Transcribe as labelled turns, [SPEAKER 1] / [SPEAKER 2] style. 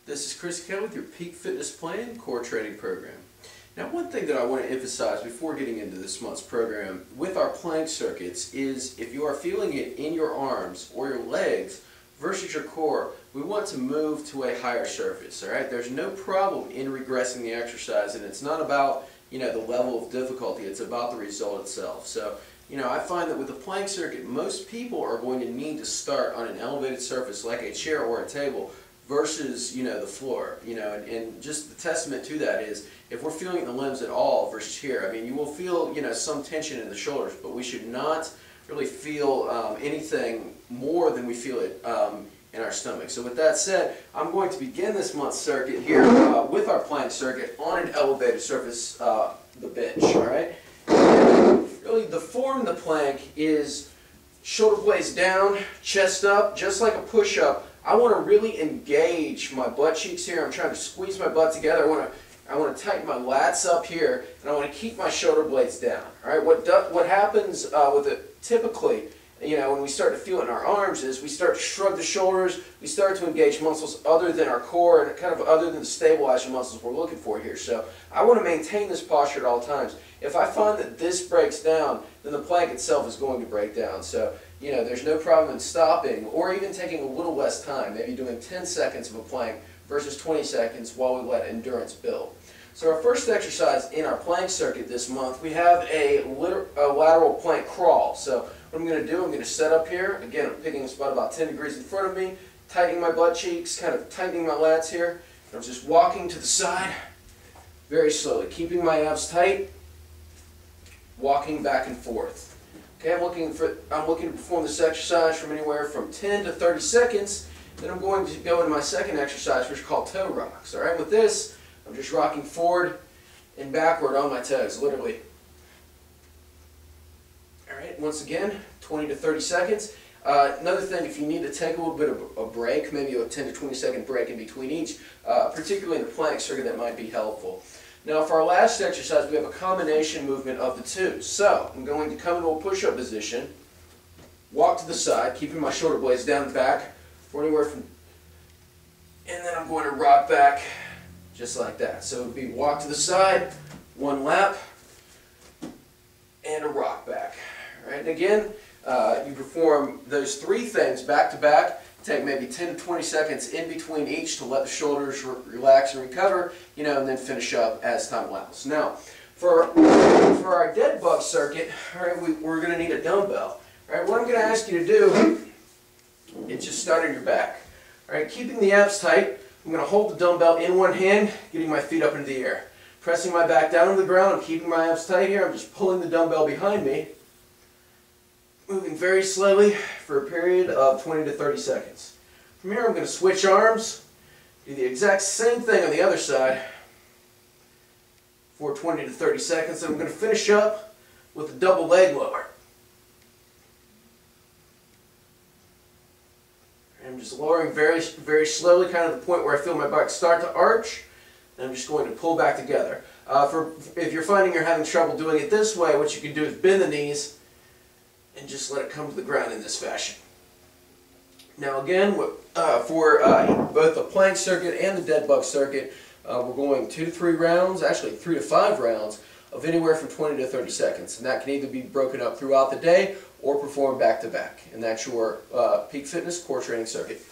[SPEAKER 1] This is Chris Kelly with your Peak Fitness Plan Core Training Program. Now, one thing that I want to emphasize before getting into this month's program with our plank circuits is if you are feeling it in your arms or your legs versus your core, we want to move to a higher surface. All right, there's no problem in regressing the exercise, and it's not about the level of difficulty. It's about the result itself. So, I find that with the plank circuit, most people are going to need to start on an elevated surface like a chair or a table versus the floor. And just the testament to that is if we're feeling it in the limbs at all versus here, I mean, you will feel some tension in the shoulders, but we should not really feel anything more than we feel it in our stomach. So with that said, I'm going to begin this month's circuit here with our plank circuit on an elevated surface, the bench. All right. And really, the form of the plank is shoulder blades down, chest up, just like a push-up. I want to really engage my butt cheeks here. I'm trying to squeeze my butt together. I want to tighten my lats up here, and I want to keep my shoulder blades down. All right. What happens with it typically, when we start to feel it in our arms, is we start to shrug the shoulders. We start to engage muscles other than our core and kind of other than the stabilizer muscles we're looking for here. So I want to maintain this posture at all times. If I find that this breaks down, then the plank itself is going to break down. So there's no problem in stopping or even taking a little less time, maybe doing 10 seconds of a plank versus 20 seconds while we let endurance build. So our first exercise in our plank circuit this month, we have a lateral plank crawl. So what I'm going to do, I'm going to set up here. Again, I'm picking a spot about 10 degrees in front of me, tightening my butt cheeks, kind of tightening my lats here. I'm just walking to the side very slowly, keeping my abs tight, walking back and forth. Okay, I'm looking to perform this exercise from anywhere from 10 to 30 seconds. Then I'm going to go into my second exercise, which is called toe rocks. All right, with this, I'm just rocking forward and backward on my toes, literally. All right, once again, 20 to 30 seconds. Another thing, if you need to take a little bit of a break, maybe a 10 to 20 second break in between each, particularly in the plank circuit, that might be helpful. Now, for our last exercise, we have a combination movement of the two. So, I'm going to come into a push-up position, walk to the side, keeping my shoulder blades down and back, for anywhere from, and then I'm going to rock back, just like that. So, it would be walk to the side, one lap, and a rock back. All right, and again, you perform those three things back to back. Take maybe 10 to 20 seconds in between each to let the shoulders relax and recover, and then finish up as time allows. Now, for our dead bug circuit, all right, we're going to need a dumbbell. All right, what I'm going to ask you to do is just start on your back. All right, keeping the abs tight, I'm going to hold the dumbbell in one hand, getting my feet up into the air. Pressing my back down to the ground, I'm keeping my abs tight here. I'm just pulling the dumbbell behind me. Moving very slowly for a period of 20 to 30 seconds. From here, I'm going to switch arms, do the exact same thing on the other side for 20 to 30 seconds. And I'm going to finish up with a double leg lower. I'm just lowering very, very slowly, kind of the point where I feel my back start to arch. And I'm just going to pull back together. If you're finding you're having trouble doing it this way, what you can do is bend the knees and just let it come to the ground in this fashion. Now again, for both the plank circuit and the dead bug circuit, we're going 2 to 3 rounds, actually 3 to 5 rounds of anywhere from 20 to 30 seconds. And that can either be broken up throughout the day or performed back to back. And that's your Peak Fitness Core Training Circuit.